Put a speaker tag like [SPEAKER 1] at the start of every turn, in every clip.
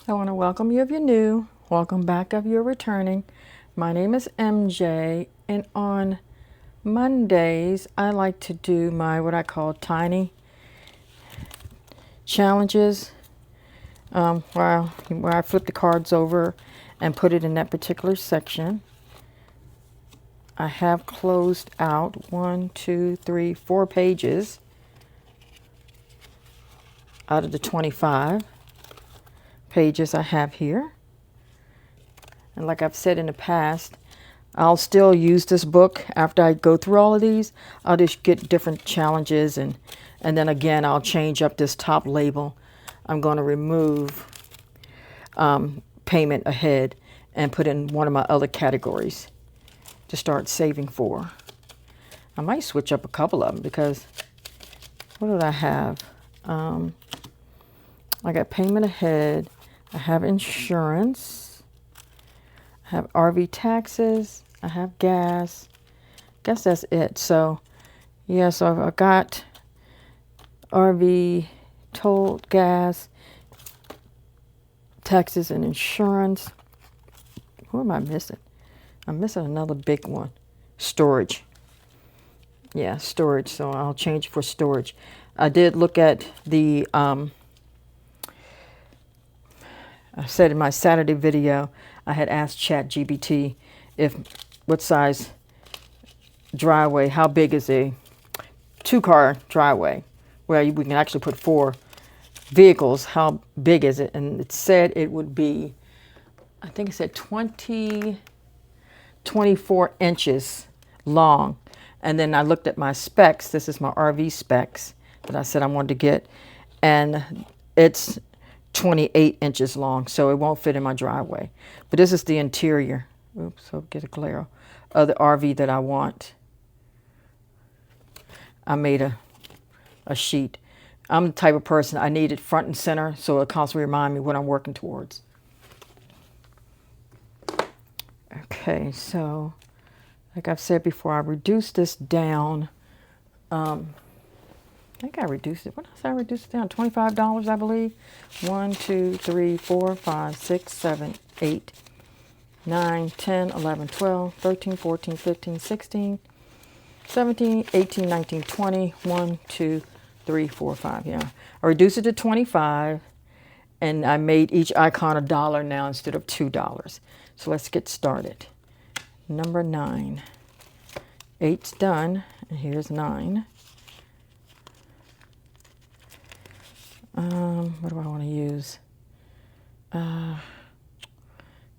[SPEAKER 1] I want to welcome you if you're new. Welcome back if you're returning. My name is MJ, and on Mondays I like to do my what I call tiny challenges, where I flip the cards over and put it in that particular section. I have closed out 1, 2, 3, 4 pages out of the 25 pages I have here. And like I've said in the past, I'll still use this book after I go through all of these. I'll just get different challenges and then again I'll change up this top label. I'm going to remove payment ahead and put in one of my other categories to start saving for. I might switch up a couple of them because what did I have? I got payment ahead. I have insurance. I have RV taxes. I have gas. Guess that's it. So, yeah, so I got RV toll, gas, taxes, and insurance. Who am I missing? I'm missing another big one. Storage. Yeah, storage. So I'll change for storage. I did look at the, I said in my Saturday video, I had asked ChatGPT what size driveway, how big is a 2-car driveway where we can actually put 4 vehicles, how big is it? And it said it would be, I think it said 24 inches long. And then I looked at my specs. This is my RV specs that I said I wanted to get. And it's 28 inches long, so it won't fit in my driveway. But this is the interior. Oops, so get a glare of the RV that I want. I made a sheet. I'm the type of person, I need it front and center so it constantly reminds me what I'm working towards. Okay, so like I've said before, I reduced this down. I think I reduced it. What else did I reduce it down? $25, I believe. 1, 2, 3, 4, 5, 6, 7, 8, 9, 10, 11, 12, 13, 14, 15, 16, 17, 18, 19, 20. 1, 2, 3, 4, 5. Yeah. I reduced it to 25 and I made each icon $1 now instead of $2. So let's get started. Number 9. 8's done. And here's 9. What do I want to use?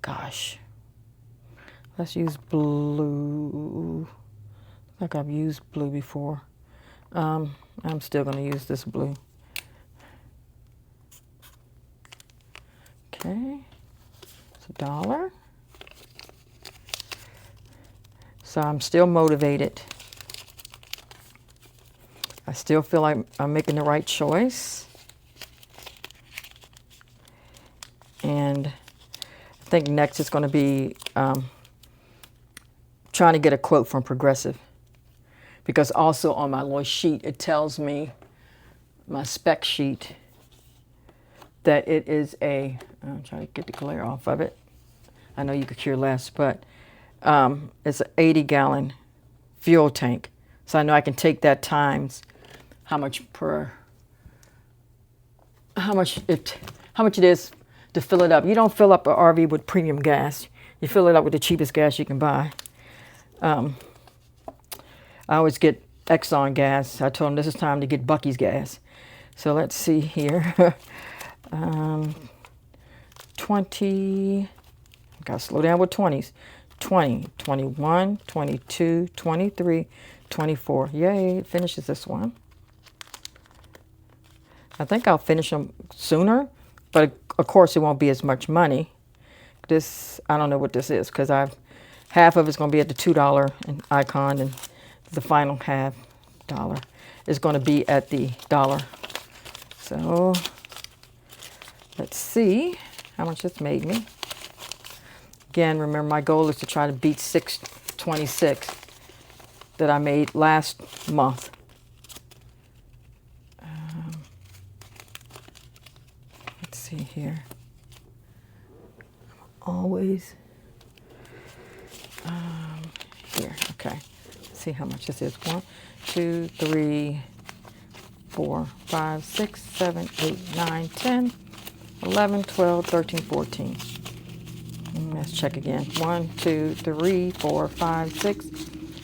[SPEAKER 1] Gosh. Let's use blue. Like I've used blue before. I'm still going to use this blue. Okay. It's $1. So I'm still motivated. I still feel like I'm making the right choice. And I think next is going to be trying to get a quote from Progressive. Because also on my little sheet, it tells me, my spec sheet, that it is I'm trying to get the glare off of it. I know you could care less, but it's an 80-gallon fuel tank. So I know I can take that times how much it is to fill it up. You don't fill up an RV with premium gas. You fill it up with the cheapest gas you can buy. I always get Exxon gas. I told them this is time to get Bucky's gas. So let's see here. 20, gotta slow down with 20s. 20, 21, 22, 23, 24. Yay, it finishes this one. I think I'll finish them sooner, but of course it won't be as much money. This, I don't know what this is because half of it's going to be at the $2 icon and the final half dollar is going to be at the $1. So let's see how much it's made me. Again, remember my goal is to try to beat 626 that I made last month. Let's see here. always. Here, okay. Let's see how much this is. 1, 2, 3, 4, 5, 6, 7, 8, 9, 10, 11, 12, 13, 14. Let's check again. 1, 2, 3, 4, 5, 6,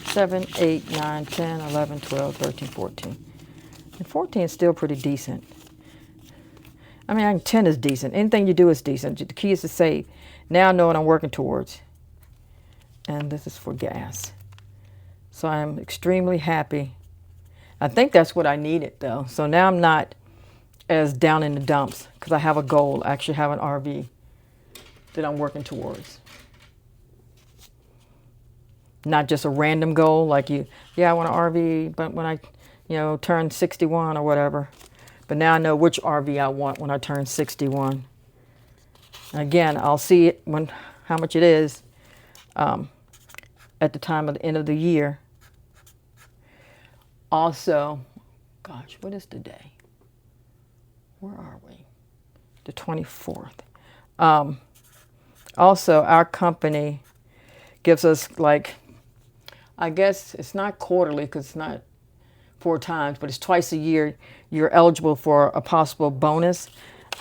[SPEAKER 1] 7, 8, 9, 10, 11, 12, 13, 14. And 14 is still pretty decent. I mean, 10 is decent. Anything you do is decent. The key is to save. Now I know what I'm working towards. And this is for gas. So I'm extremely happy. I think that's what I needed though. So now I'm not as down in the dumps because I have a goal. I actually have an RV that I'm working towards. Not just a random goal like I want an RV, but when I, turn 61 or whatever. But now I know which RV I want when I turn 61. And again, I'll see it how much it is at the time of the end of the year. Also, gosh, what is the day? Where are we? The 24th. Also, our company gives us I guess it's not quarterly because it's not 4 times, but it's twice a year. You're eligible for a possible bonus,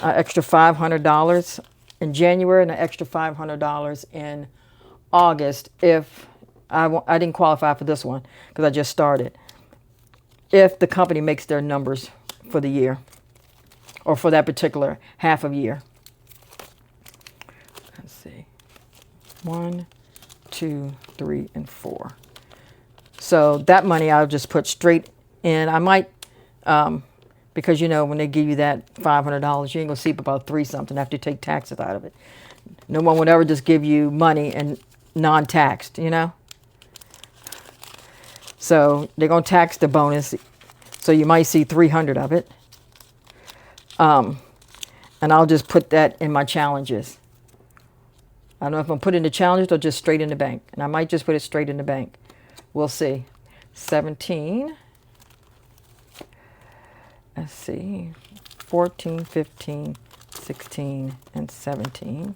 [SPEAKER 1] extra $500 in January and an extra $500 in August if I didn't qualify for this one because I just started. If the company makes their numbers for the year or for that particular half of year. Let's see. 1, 2, 3, and 4. So that money I'll just put straight in. I might, because when they give you that $500, you ain't gonna see about 3 something after you take taxes out of it. No one would ever just give you money and non-taxed, So they're gonna tax the bonus. So you might see 300 of it. And I'll just put that in my challenges. I don't know if I'm putting the challenges or just straight in the bank. And I might just put it straight in the bank. We'll see. 17. Let's see. 14, 15, 16, and 17.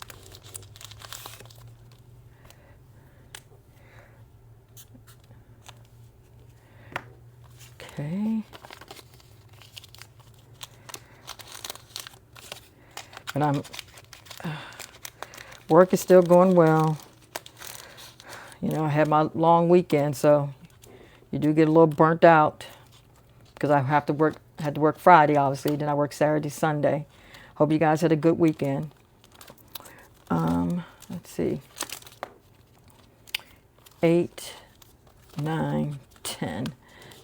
[SPEAKER 1] Okay. And work is still going well. I had my long weekend, so you do get a little burnt out because I had to work Friday, obviously. Then I work Saturday, Sunday. Hope you guys had a good weekend. Let's see. 8, 9, 10.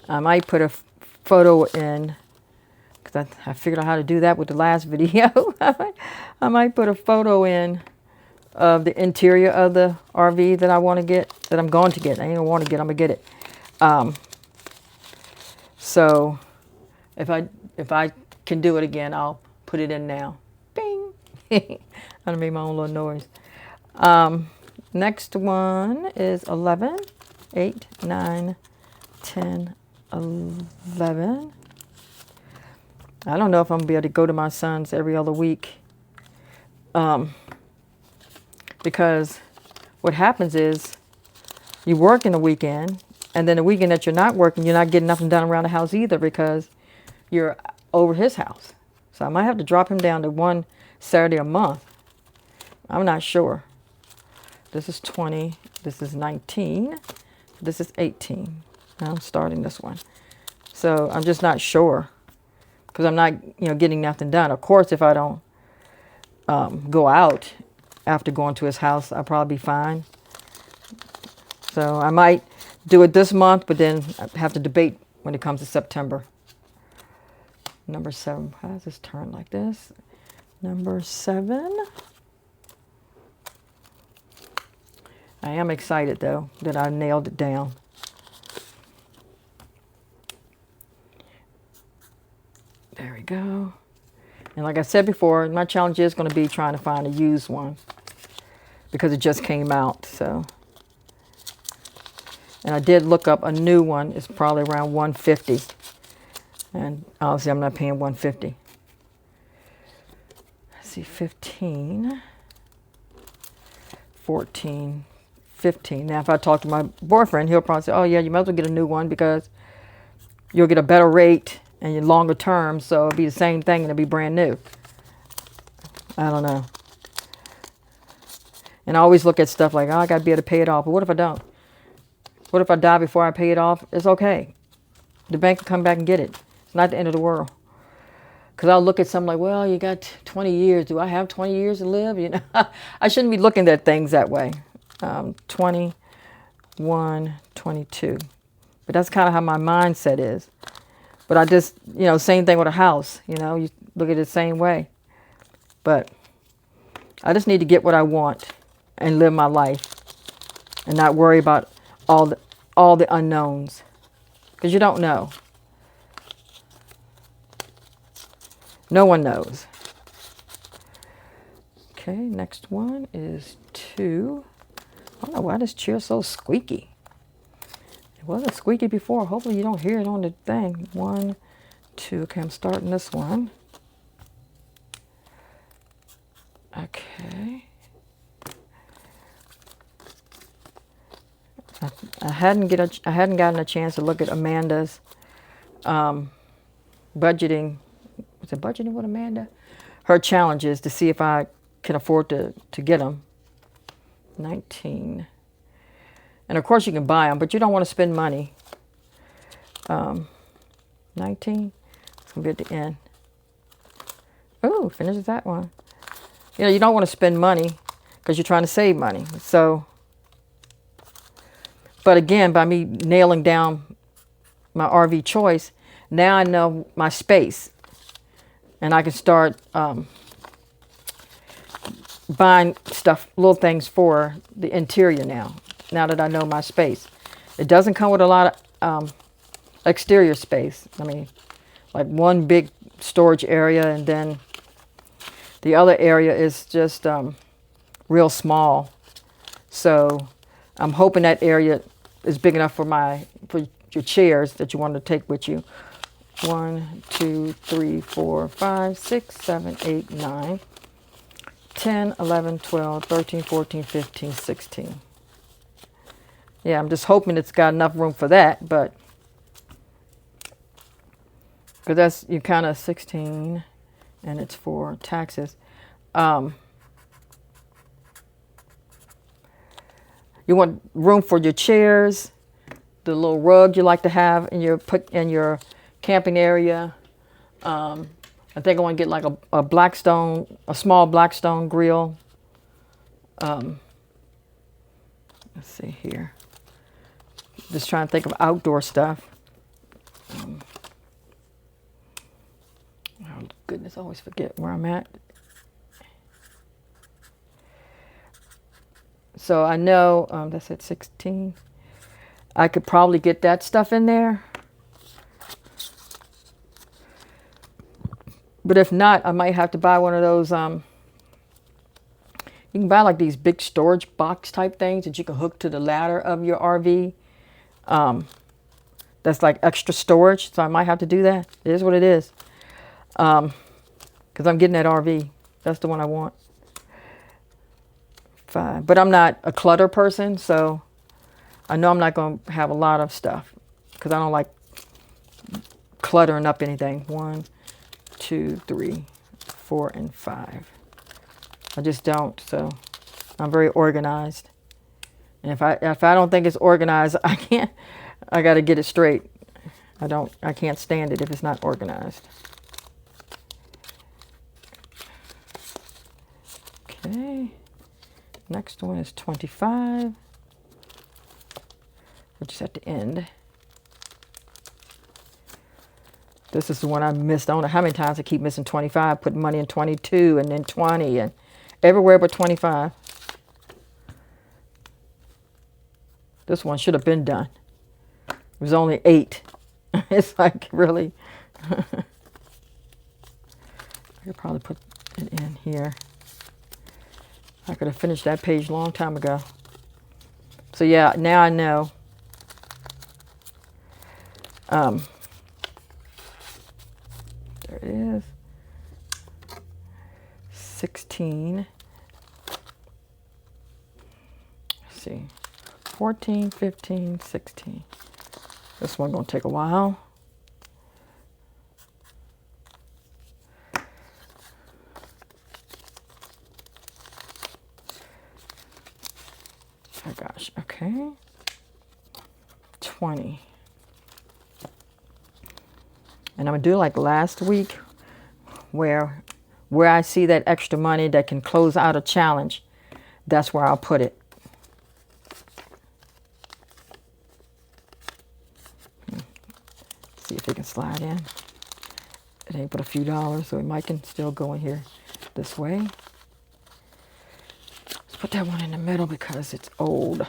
[SPEAKER 1] I might put a photo in because I figured out how to do that with the last video. I might put a photo in of the interior of the RV that I want to get, that I'm going to get. I ain't gonna want to get, I'm gonna get it. So if I can do it again, I'll put it in now. Bing. I made my own little noise. Next one is 11, 8, 9, 10, 11. I don't know if I'm gonna be able to go to my son's every other week. Because what happens is you work in the weekend, and then the weekend that you're not working, you're not getting nothing done around the house either because you're over his house. So I might have to drop him down to one Saturday a month. I'm not sure. This is 20. This is 19. This is 18. I'm starting this one. So I'm just not sure because I'm not, getting nothing done. Of course, if I don't go out after going to his house, I'll probably be fine. So I might do it this month, but then I have to debate when it comes to September. Number 7. How does this turn like this? Number 7. I am excited, though, that I nailed it down. There we go. And like I said before, my challenge is going to be trying to find a used one because it just came out. So, and I did look up a new one. It's probably around $150, and obviously I'm not paying $150. Let's see, 15. 14, 15. Now, if I talk to my boyfriend, he'll probably say, oh, yeah, you might as well get a new one because you'll get a better rate and your longer term. So it'll be the same thing and it'll be brand new. I don't know. And I always look at stuff like, oh, I got to be able to pay it off. But what if I don't? What if I die before I pay it off? It's okay. The bank will come back and get it. It's not the end of the world. Because I'll look at something like, well, you got 20 years. Do I have 20 years to live? You know, I shouldn't be looking at things that way. 21, 22. But that's kind of how my mindset is. But I just, you know, same thing with a house. You know, you look at it the same way. But I just need to get what I want and live my life and not worry about all the unknowns. Because you don't know. No one knows. Okay, next one is 2. I don't know why this chair is so squeaky. It wasn't squeaky before. Hopefully you don't hear it on the thing. 1, 2. Okay, I'm starting this one. Okay. I hadn't gotten a chance to look at Amanda's budgeting. Was it budgeting with Amanda? Her challenges to see if I can afford to get them. 19. And of course you can buy them, but you don't want to spend money. 19. It's going to be at the end. Oh, finishes that one. You know, you don't want to spend money because you're trying to save money. So, but again, by me nailing down my RV choice, now I know my space. And I can start buying stuff, little things for the interior now that I know my space. It doesn't come with a lot of exterior space. I mean, like one big storage area and then the other area is just real small. So I'm hoping that area is big enough for your chairs that you want to take with you. 1, 2, 3, 4, 5, 6, 7, 8, 9, 10, 11, 12, 13, 14, 15, 16. Yeah, I'm just hoping it's got enough room for that, but because that's you kind of 16 and it's for taxes. You want room for your chairs, the little rug you like to have in your camping area. I think I want to get like a small Blackstone grill. Let's see here. Just trying to think of outdoor stuff. Oh goodness, I always forget where I'm at. So I know that's at 16. I could probably get that stuff in there. But if not, I might have to buy one of those. You can buy like these big storage box type things that you can hook to the ladder of your RV. That's like extra storage. So I might have to do that. It is what it is. Because I'm getting that RV. That's the one I want. 5. But I'm not a clutter person. So I know I'm not going to have a lot of stuff. Because I don't like cluttering up anything. 1, 2, 3, 4, and 5. I just don't. So I'm very organized. And if I don't think it's organized, I got to get it straight. I can't stand it if it's not organized. Okay. Next one is 25, which is at the end. This is the one I missed. I don't know how many times I keep missing 25, putting money in 22 and then 20 and everywhere but 25. This one should have been done. It was only 8. It's like, really? I could probably put it in here. I could have finished that page a long time ago. So yeah, now I know. There it is. 16. 14, 15, 16. This one gonna take a while. Oh gosh, okay. 20. And I'm gonna do like last week where I see that extra money that can close out a challenge. That's where I'll put it. See if it can slide in. It ain't but a few dollars, so it might can still go in here this way. Let's put that one in the middle because it's old. There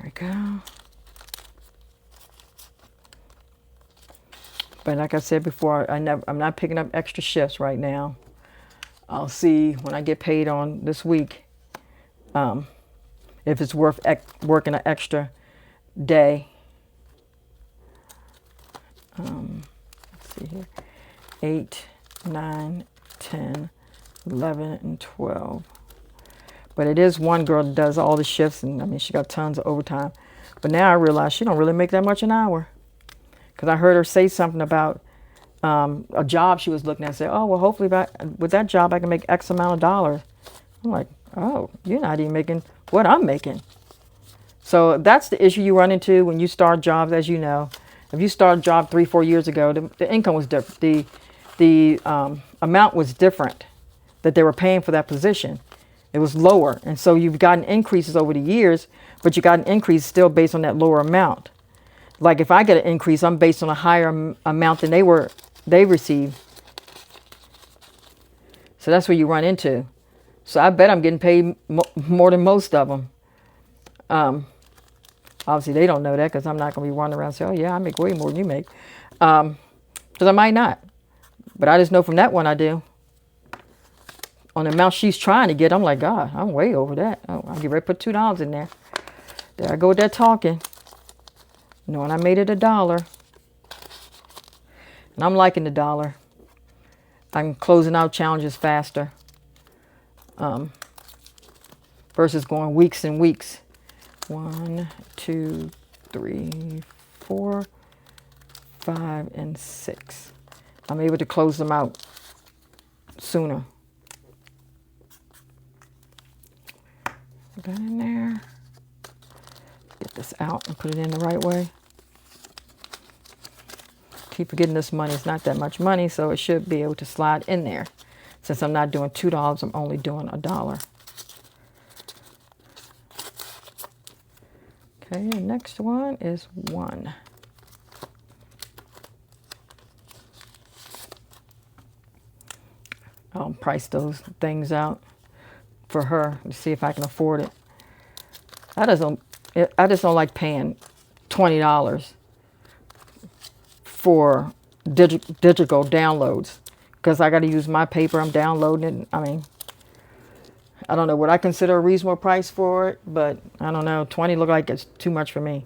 [SPEAKER 1] we go. But like I said before, I'm not picking up extra shifts right now. I'll see when I get paid on this week if it's worth working an extra day. Let's see here. 8, 9, 10, 11, and 12. But it is one girl that does all the shifts, and I mean, she got tons of overtime. But now I realize she don't really make that much an hour. Because I heard her say something about a job she was looking at and say, oh, well, hopefully with that job I can make X amount of dollars. I'm like, oh, you're not even making what I'm making. So that's the issue you run into when you start jobs, as you know. If you start a job 3-4 years ago, the income was different. The amount was different that they were paying for that position. It was lower. And so you've gotten increases over the years, but you got an increase still based on that lower amount. Like if I get an increase, I'm based on a higher amount than they received. So that's where you run into. So I bet I'm getting paid more than most of them. Obviously, they don't know that because I'm not going to be running around and say, oh, yeah, I make way more than you make. Because I might not. But I just know from that one I do. On the amount she's trying to get, I'm like, God, I'm way over that. Oh, I'll get ready to put $2 in there. There I go with that talking. Knowing I made it $1. And I'm liking the $1. I'm closing out challenges faster. Versus going weeks and weeks. 1, 2, 3, 4, 5, and 6. I'm able to close them out sooner. Put that in there. Get this out and put it in the right way. Keep forgetting this money. It's not that much money, so it should be able to slide in there. Since I'm not doing $2, I'm only doing $1. Okay, the next one is 1. I'll price those things out for her to see if I can afford it. I just don't like paying $20 for digital downloads because I got to use my paper. I'm downloading it. I mean, I don't know what I consider a reasonable price for it, but I don't know. 20 look like it's too much for me.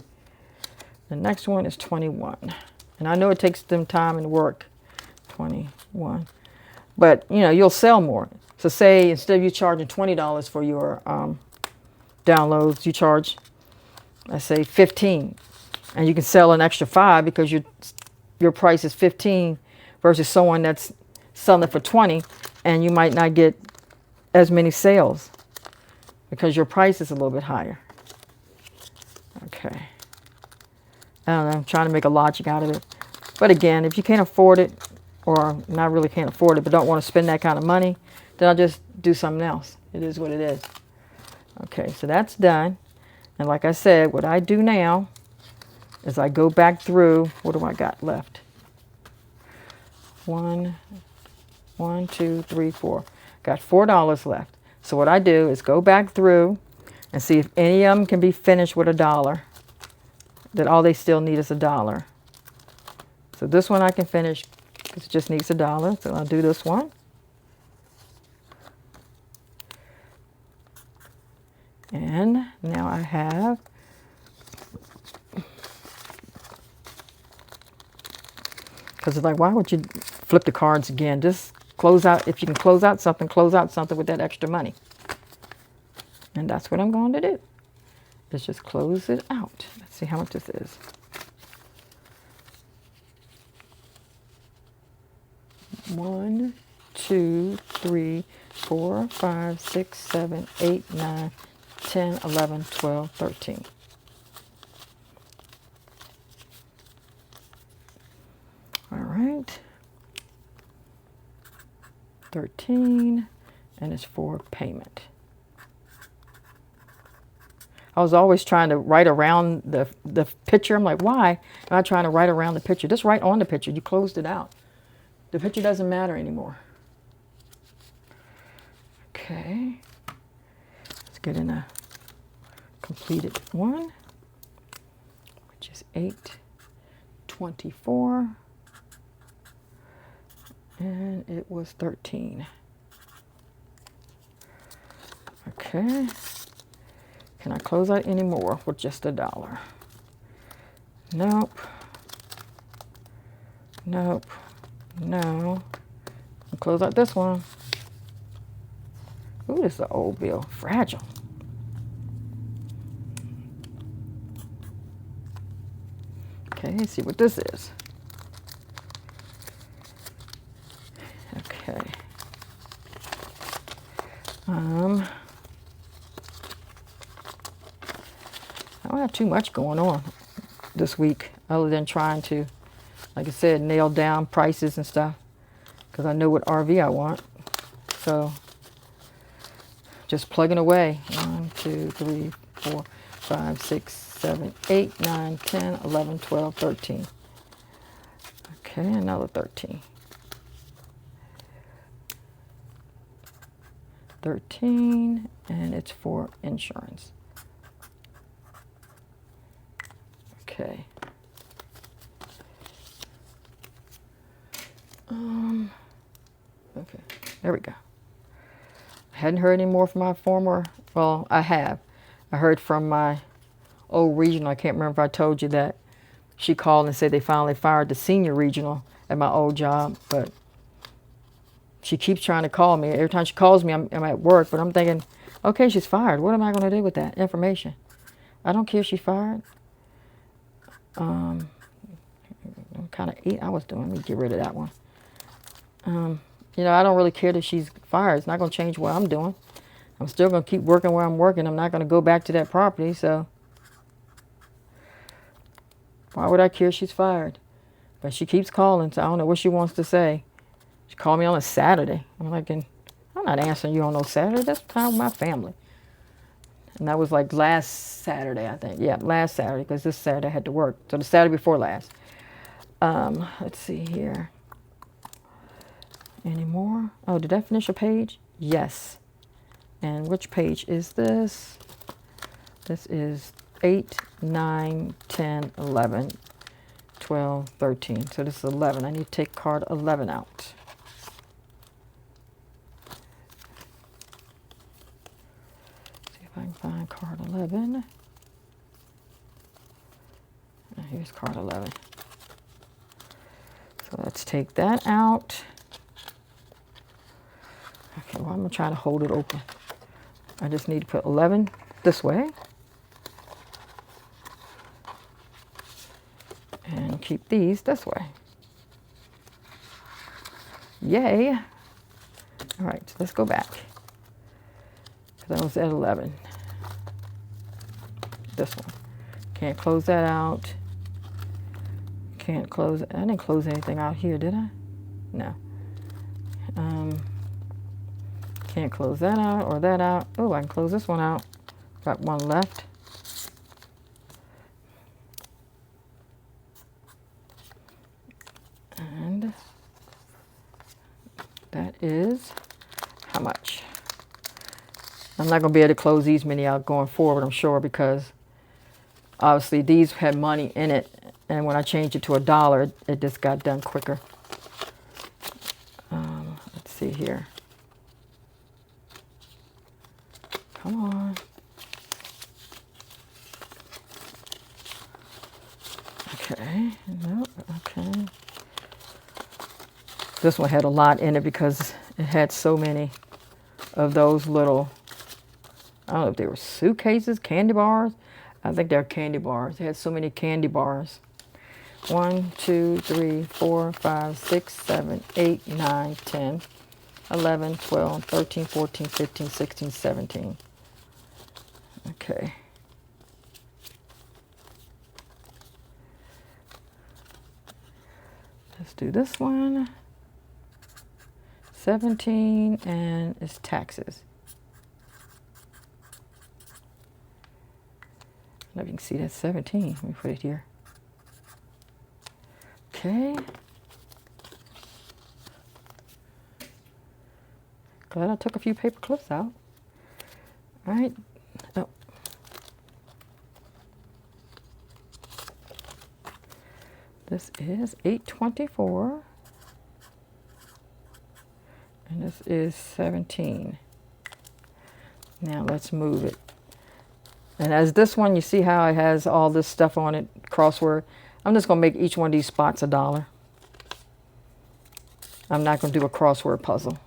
[SPEAKER 1] The next one is 21. And I know it takes them time and work. 21. But, you know, you'll sell more. So say instead of you charging $20 for your downloads, you charge, let's say, 15. And you can sell an extra 5 because your price is 15 versus someone that's selling it for 20, and you might not get as many sales because your price is a little bit higher. Okay. I don't know, I'm trying to make a logic out of it. But again, if you can't afford it, or not really can't afford it, but don't want to spend that kind of money, then I'll just do something else. It is what it is. Okay, so that's done. And like I said, what I do now is I go back through, what do I got left? 1, 2, 3, 4. Got $4 left. So what I do is go back through and see if any of them can be finished with $1. That all they still need is $1. So this one I can finish because it just needs $1. So I'll do this one. And now I have because it's like, why would you flip the cards again? Just close out. If you can close out something with that extra money. And that's what I'm going to do. Let's just close it out. Let's see how much this is. One, two, three, 4, 5, 6, 7, 8, 9, 10, 11, 12, 13. All right. 13, and it's for payment. I was always trying to write around the picture. I'm like, why am I trying to write around the picture? Just write on the picture. You closed it out. The picture doesn't matter anymore. Okay. Let's get in a completed one, which is 824. And it was 13. Okay. Can I close out any more with just $1? Nope. Nope. No. I'll close out this one. Ooh, this is an old bill. Fragile. Okay, let's see what this is. Okay. I don't have too much going on this week other than trying to, like I said, nail down prices and stuff because I know what RV I want. So just plugging away. 1, 2, 3, 4, 5, 6, 7, 8, 9, 10, 11, 12, 13. Okay, another 13. 13, and it's for insurance. Okay. Okay, there we go. I hadn't heard any more from my former, well, I have. I heard from my old regional. I can't remember if I told you that. She called and said they finally fired the senior regional at my old job, but she keeps trying to call me. Every time she calls me, I'm at work, but I'm thinking, okay, she's fired. What am I going to do with that information? I don't care if she's fired. I'm kind of 8 hours doing. Let me get rid of that one. You know, I don't really care that she's fired. It's not going to change what I'm doing. I'm still going to keep working where I'm working. I'm not going to go back to that property, so why would I care if she's fired? But she keeps calling, so I don't know what she wants to say. She called me on a Saturday. I'm like, I'm not answering you on no Saturday. That's time with my family. And that was like last Saturday, I think. Yeah, last Saturday, because this Saturday I had to work. So the Saturday before last. Let's see here. Any more? Oh, did I finish a page? Yes. And which page is this? This is 8, 9, 10, 11, 12, 13. So this is 11. I need to take card 11 out. See if I can find card 11. Here's card 11. So let's take that out. Okay, well, I'm going to try to hold it open. I just need to put 11 this way. And keep these this way. Yay. All right, so let's go back. Because I was at 11. This one. Can't close that out. Can't close, I didn't close anything out here, did I? No. Can't close that out or that out. Oh, I can close this one out. Got one left. And that is how much? I'm not going to be able to close these many out going forward, I'm sure, because obviously these had money in it. And when I changed it to $1, it just got done quicker. Let's see here. Come on. Okay. Nope. Okay. This one had a lot in it because it had so many of those little I don't know if they were suitcases, candy bars. I think they're candy bars. They had so many candy bars. 1, 2, 3, 4, 5, 6, 7, 8, 9, 10, 11, 12, 13, 14, 15, 16, 17. Okay. Let's do this one. 17, and it's taxes. I don't know if you can see that's 17. Let me put it here. Okay. Glad I took a few paper clips out. All right. Oh. This is 824. And this is 17. Now let's move it. And as this one, you see how it has all this stuff on it, crossword. I'm just going to make each one of these spots $1. I'm not going to do a crossword puzzle.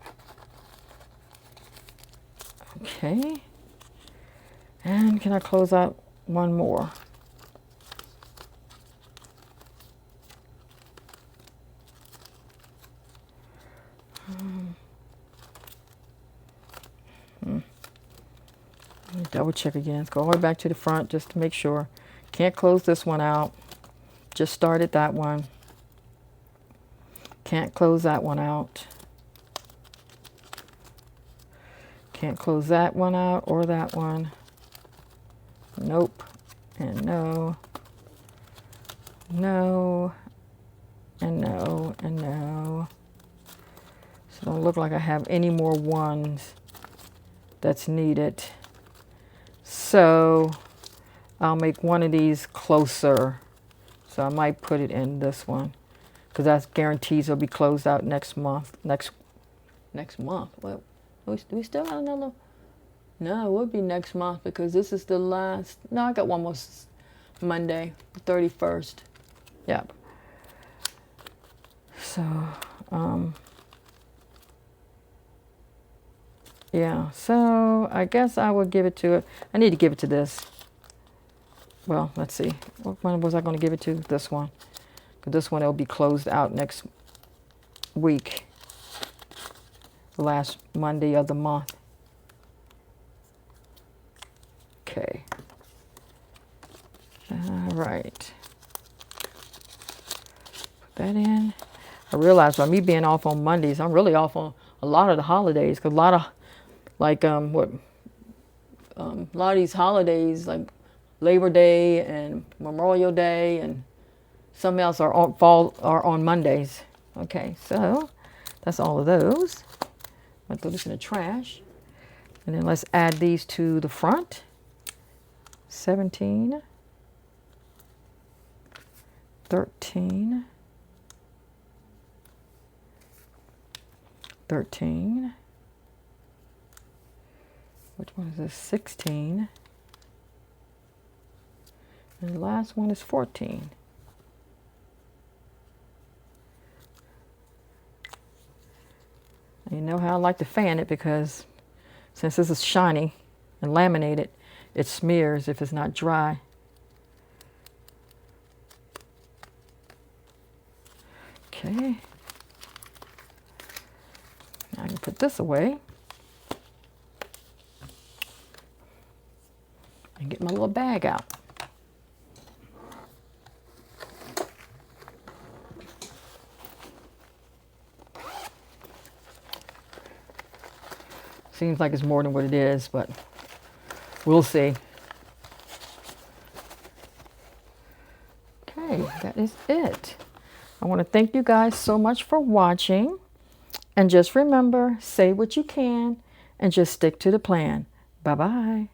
[SPEAKER 1] Okay. And can I close out one more? Double check again. Let's go all the way back to the front just to make sure. Can't close this one out. Just started that one. Can't close that one out. Can't close that one out or that one. Nope. And no. No. And no. And no. So don't look like I have any more ones that's needed. So I'll make one of these closer. So I might put it in this one because that guarantees it'll be closed out next month. Next month. What? Do we still have another? No, it would be next month because this is the last. No, I got one more Monday, the 31st. Yep. So, yeah, so I guess I would give it to it. I need to give it to this. Well, let's see. What one was I going to give it to? This one. Because this one will be closed out next week. The last Monday of the month. Okay. All right. Put that in. I realize by me being off on Mondays, I'm really off on a lot of the holidays. Because a lot of, like, a lot of these holidays, like Labor Day and Memorial Day and some else are on Mondays. Okay, so that's all of those. I'm gonna throw this in the trash. And then let's add these to the front. 17, 13, 13. Which one is this? 16. And the last one is 14. And you know how I like to fan it because since this is shiny and laminated, it smears if it's not dry. Okay. Now I can put this away. And get my little bag out. Seems like it's more than what it is, but we'll see. Okay, that is it. I want to thank you guys so much for watching. And just remember, say what you can and just stick to the plan. Bye-bye.